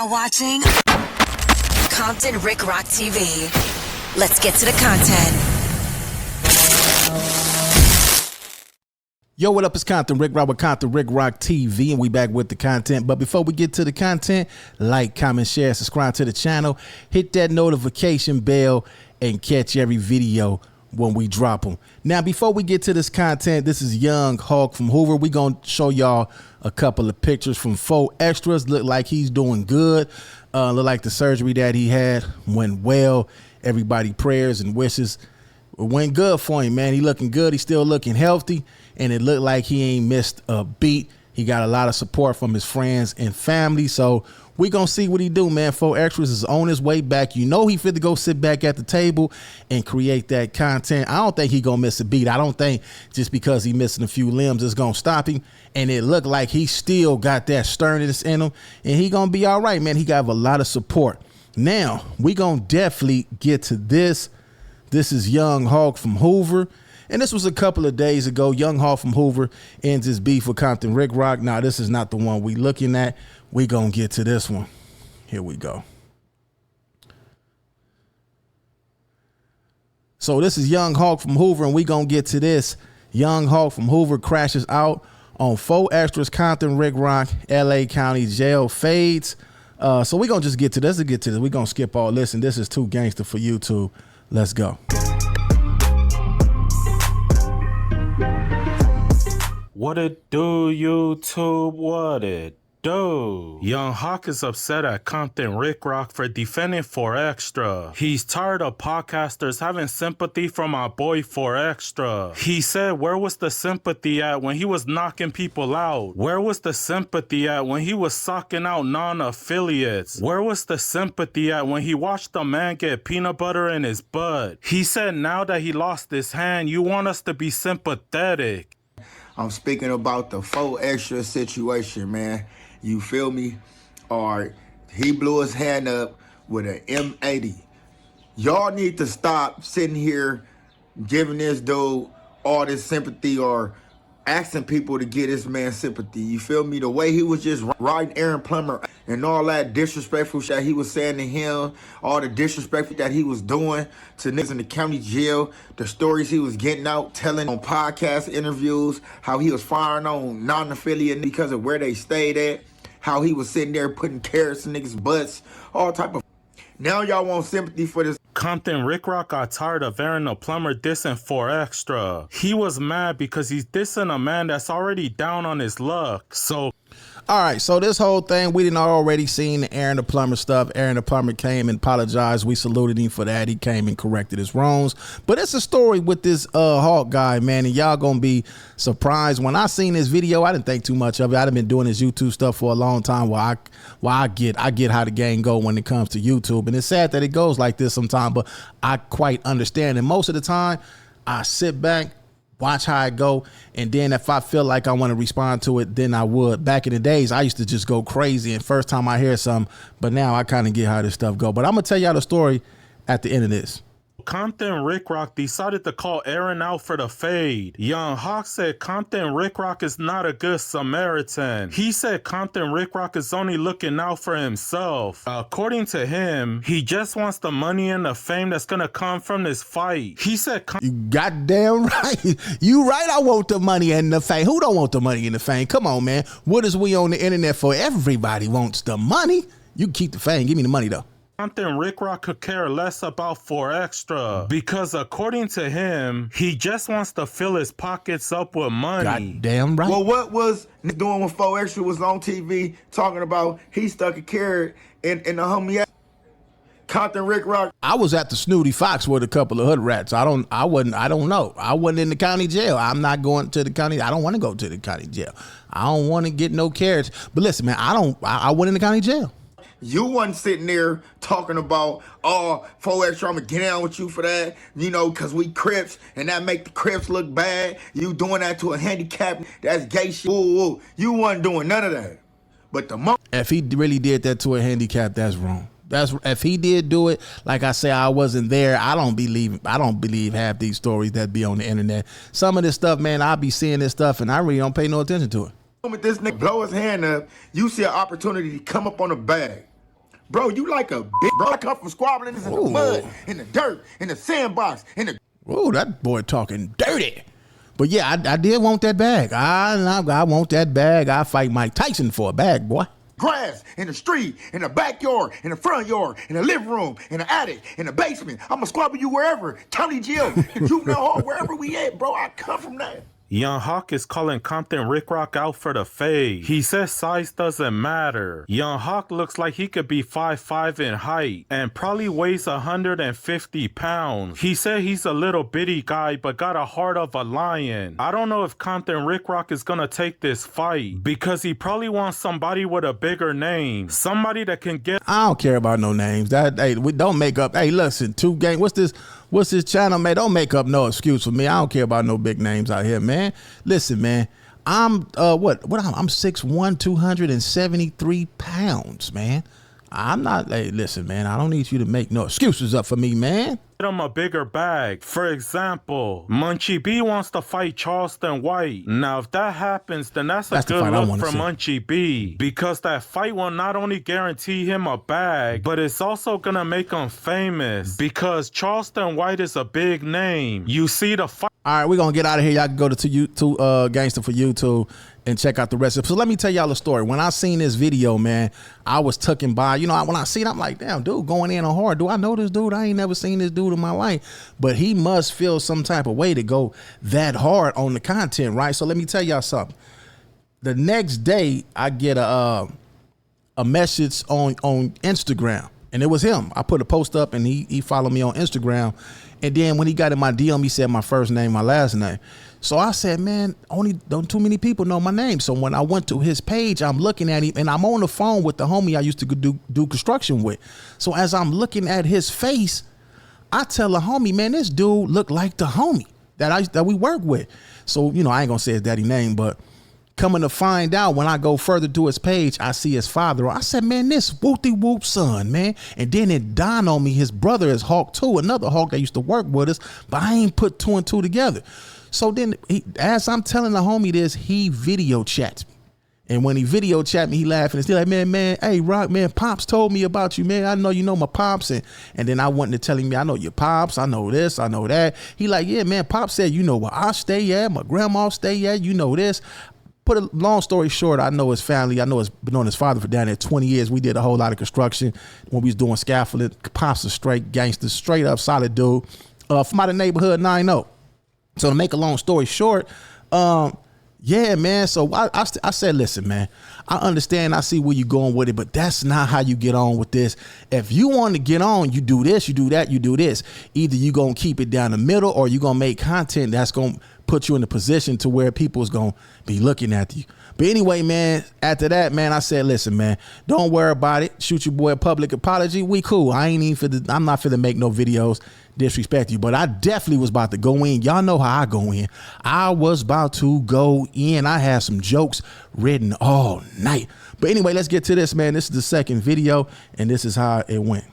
now watching Compton Rick Rock TV. Let's get to the content. Yo, what up? It's Compton Rick Rock with Compton Rick Rock TV, and we back with the content. But before we get to the content, like, comment, share, subscribe to the channel, hit that notification bell, and catch every video when we drop them. Now, before we get to this content, this is Young Hawk from Hoover. We gonna show y'all a couple of pictures from Faux Extras. Look like he's doing good. Look like the surgery that he had went well. Everybody prayers and wishes went good for him, man. He looking good. He's still looking healthy, and it looked like he ain't missed a beat. He got a lot of support from his friends and family, so we gonna see what he do, man. Faux Extras is on his way back. You know he fit to go sit back at the table and create that content. I don't think he gonna miss a beat. I don't think just because he missing a few limbs is gonna stop him. And it looked like he still got that sternness in him, and he gonna be all right, man. He got a lot of support. Now we gonna definitely get to this. This is Young Hawk from Hoover. And this was a couple of days ago. Young Hawk from Hoover ends his beef with Compton Rick Roc. Now, this is not the one we looking at. We gonna get to this one. Here we go. So this is Young Hawk from Hoover, and we gonna get to this. Young Hawk from Hoover crashes out on Faux Extras. Compton Rick Roc, LA County Jail fades. So we gonna just get to this. Let's get to this. We gonna skip all this, and this is too gangster for YouTube. Let's go. What it do, YouTube? What it do? Young Hawk is upset at Compton Rick Roc for defending Faux Extra. He's tired of podcasters having sympathy from my boy Faux Extra. He said, where was the sympathy at when he was knocking people out? Where was the sympathy at when he was sucking out non-affiliates? Where was the sympathy at when he watched a man get peanut butter in his butt? He said, now that he lost his hand, you want us to be sympathetic. I'm speaking about the Faux Extra situation, man. You feel me? Or he blew his hand up with an M80. Y'all need to stop sitting here giving this dude all this sympathy or asking people to get this man sympathy. You feel me? The way he was just riding Aaron Plummer and all that disrespectful shit he was saying to him, all the disrespectful that he was doing to niggas in the county jail, the stories he was getting out, telling on podcast interviews, how he was firing on non-affiliate because of where they stayed at, how he was sitting there putting carrots in niggas' butts, all type of. Now y'all want sympathy for this. Compton Rick Roc got tired of Aaron the Plumber dissing Faux Extra. He was mad because he's dissing a man that's already down on his luck. So, all right, so this whole thing, we didn't already seen the Aaron the Plumber stuff. Aaron the Plumber came and apologized. We saluted him for that. He came and corrected his wrongs. But it's a story with this Hawk guy, man, and y'all gonna be surprised. When I seen this video, I didn't think too much of it. I've been doing this YouTube stuff for a long time. Well, I get how the game go when it comes to YouTube, and it's sad that it goes like this sometimes, but I quite understand. And most of the time, I sit back, watch how it go, and then if I feel like I want to respond to it, then I would. Back in the days, I used to just go crazy, and first time I hear something, but now I kind of get how this stuff go. But I'm gonna tell y'all the story at the end of this. Compton Rick Roc decided to call Aaron out for the fade. Young Hawk said Compton Rick Roc is not a good Samaritan. He said Compton Rick Roc is only looking out for himself. According to him, he just wants the money and the fame that's gonna come from this fight. He said, you goddamn right. You right, I want the money and the fame. Who don't want the money and the fame? Come on, man. What is we on the internet for? Everybody wants the money. You can keep the fame. Give me the money, though. Compton Rick Roc could care less about Faux Extra because according to him, he just wants to fill his pockets up with money. Goddamn right. Well, what was doing when Faux Extra was on TV talking about he stuck a carrot in the homie Compton Rick Roc? I was at the Snooty Fox with a couple of hood rats. I don't know. I wasn't in the county jail. I'm not going to the county. I don't want to go to the county jail. I don't want to get no carrots. But listen, man, I went in the county jail. You wasn't sitting there talking about, oh, Faux Extra, I'm going to get down with you for that, you know, because we Crips, and that make the Crips look bad. You doing that to a handicap, that's gay shit. Ooh. You wasn't doing none of that. But the if he really did that to a handicap, that's wrong. That's if he did do it, like I say, I wasn't there. I don't believe half these stories that be on the internet. Some of this stuff, man, I be seeing this stuff, and I really don't pay no attention to it. moment this nigga blow his hand up, you see an opportunity to come up on a bag. Bro, you like a bitch, bro. I come from squabbling in the mud, in the dirt, in the sandbox, in the... Oh, that boy talking dirty. But yeah, I did want that bag. I want that bag. I fight Mike Tyson for a bag, boy. Grass, in the street, in the backyard, in the front yard, in the living room, in the attic, in the basement. I'ma squabble you wherever. County jail, the juvenile hall, wherever we at, bro. I come from that. Young Hawk is calling Compton Rick Roc out for the fade. He says size doesn't matter. Young Hawk looks like he could be 5'5" in height and probably weighs 150 pounds. He said he's a little bitty guy but got a heart of a lion. I don't know if Compton Rick Roc is gonna take this fight because he probably wants somebody with a bigger name. Somebody that can get... I don't care about no names. We don't make up. Hey, listen, 2 Gang. What's this channel, man? Don't make up no excuse for me. I don't care about no big names out here, man. Listen, man. I'm I'm 6'1", 273 pounds, man. I'm not. Hey, listen, man. I don't need you to make no excuses up for me, man. Him a bigger bag. For example, Munchie B wants to fight Charleston White. Now, if that happens, then that's a good look for Munchie B, because that fight will not only guarantee him a bag, but it's also gonna make him famous because Charleston White is a big name. You see the fight. All right, we're gonna get out of here. Y'all can go to Gangster for YouTube and check out the rest of it. So let me tell y'all a story. When I seen this video, man, I was tucking by. You know, when I seen it, I'm like, damn, dude, going in on hard. Do I know this dude? I ain't never seen this dude in my life. But he must feel some type of way to go that hard on the content, right? So let me tell y'all something. The next day, I get a message on Instagram, and it was him. I put a post up, and he followed me on Instagram. And then when he got in my DM, he said my first name, my last name. So I said, man, don't too many people know my name. So when I went to his page, I'm looking at him, and I'm on the phone with the homie I used to do construction with. So as I'm looking at his face, I tell the homie, man, this dude look like the homie that we work with. So, you know, I ain't gonna say his daddy name, but coming to find out, when I go further to his page, I see his father. I said, man, this whoopty whoop son, man. And then it dawned on me, his brother is Hawk too, another Hawk that used to work with us, but I ain't put 2 and 2 together. So then as I'm telling the homie this, he video chats me. And when he video chat me, he laughing and still like, man, hey, Rock, man, Pops told me about you, man. I know you know my Pops. And then I went to telling me, I know your Pops. I know this, I know that. He like, yeah, man, Pops said, you know where I stay at, my grandma stay at, you know this. Put a long story short, I know his family. I know it's been on his father for down there 20 years. We did a whole lot of construction when we was doing scaffolding. Pops a straight gangster, straight up solid dude from out of the neighborhood 9-0. So to make a long story short, yeah, man. So I said, listen, man, I understand. I see where you're going with it, but that's not how you get on with this. If you want to get on, you do this, you do that, you do this. Either you going to keep it down the middle, or you going to make content that's going to put you in a position to where people is going to be looking at you. But anyway, man, after that, man, I said, listen, man, don't worry about it. Shoot your boy a public apology. We cool. I'm not finna make no videos disrespect you, but I definitely was about to go in. Y'all know how I go in. I was about to go in. I had some jokes written all night. But anyway, let's get to this, man. This is the second video, and this is how it went.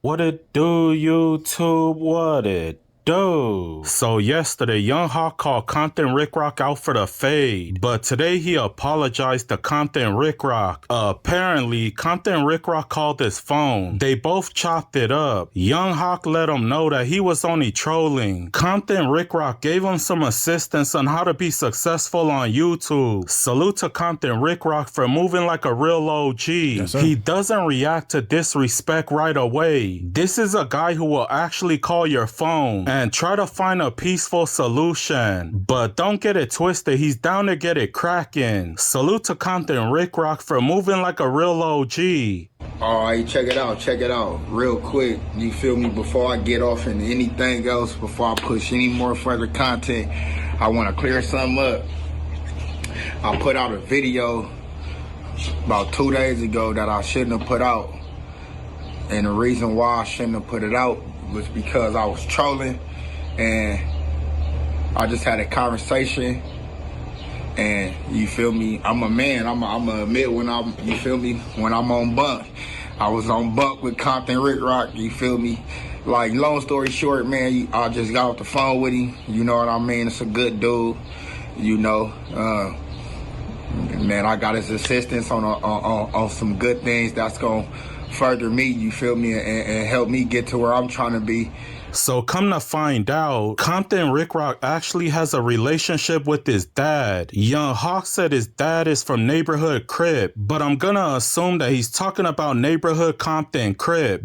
What it do, YouTube? What it do? So yesterday, Young Hawk called Compton Rick Roc out for the fade, but today he apologized to Compton Rick Roc. Apparently, Compton Rick Roc called his phone. They both chopped it up. Young Hawk let him know that he was only trolling. Compton Rick Roc gave him some assistance on how to be successful on YouTube. Salute to Compton Rick Roc for moving like a real OG. Yes, he doesn't react to disrespect right away. This is a guy who will actually call your phone and try to find a peaceful solution. But don't get it twisted, he's down to get it cracking. Salute to Compton Rick Roc for moving like a real OG. All right, check it out real quick. You feel me? Before I get off into anything else, before I push any more further content, I want to clear something up. I put out a video about 2 days ago that I shouldn't have put out. And the reason why I shouldn't have put it out was because I was trolling, and I just had a conversation. And you feel me? I'm a man. I'm admit when you feel me? When I'm on bunk. I was on bunk with Compton Rick Roc, you feel me? Like, long story short, man, I just got off the phone with him. You know what I mean? It's a good dude, you know. Man, I got his assistance on some good things that's gonna further me, you feel me, and help me get to where I'm trying to be. So come to find out, Compton Rick Roc actually has a relationship with his dad. Young Hawk said his dad is from neighborhood Crip, but I'm gonna assume that he's talking about neighborhood Compton Crip.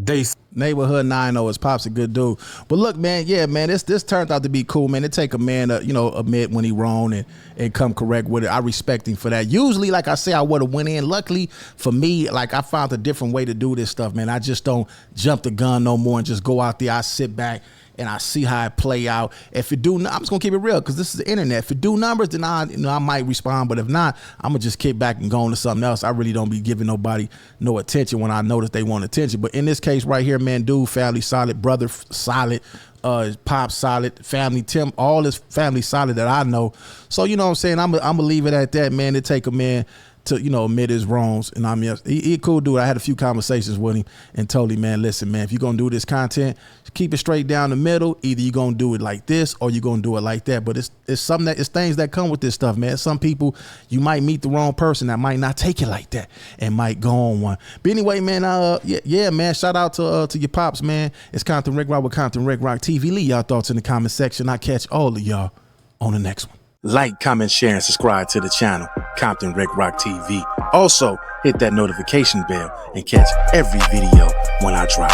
Neighborhood 9-0, his pop's a good dude. But look, man, yeah, man, this turned out to be cool, man. It take a man to, admit when he wrong and come correct with it. I respect him for that. Usually, like I say, I would have went in. Luckily for me, like I found a different way to do this stuff, man. I just don't jump the gun no more and just go out there. I sit back and I see how it play out. If it do, I'm just gonna keep it real because this is the internet. If it do numbers, then I might respond. But if not, I'm gonna just kick back and go on to something else. I really don't be giving nobody no attention when I notice they want attention. But in this case right here, man, dude, family solid, brother solid, pop solid, family, Tim, all this family solid that I know. So you know what I'm saying? I'm gonna leave it at that, man. It take a man to admit his wrongs, and I mean he a cool dude. I had a few conversations with him and told him, man, listen, man, if you're gonna do this content, keep it straight down the middle. Either you're gonna do it like this or you're gonna do it like that. But it's something it's things that come with this stuff, man. Some people, you might meet the wrong person that might not take it like that and might go on one. But anyway, man, yeah, man, shout out to your pops, man. It's Compton Rick Roc with Compton Rick Roc TV. Leave y'all thoughts in the comment section. I catch all of y'all on the next one. Like, comment, share, and subscribe to the channel, Compton Rick Roc TV. Also, hit that notification bell and catch every video when I drop.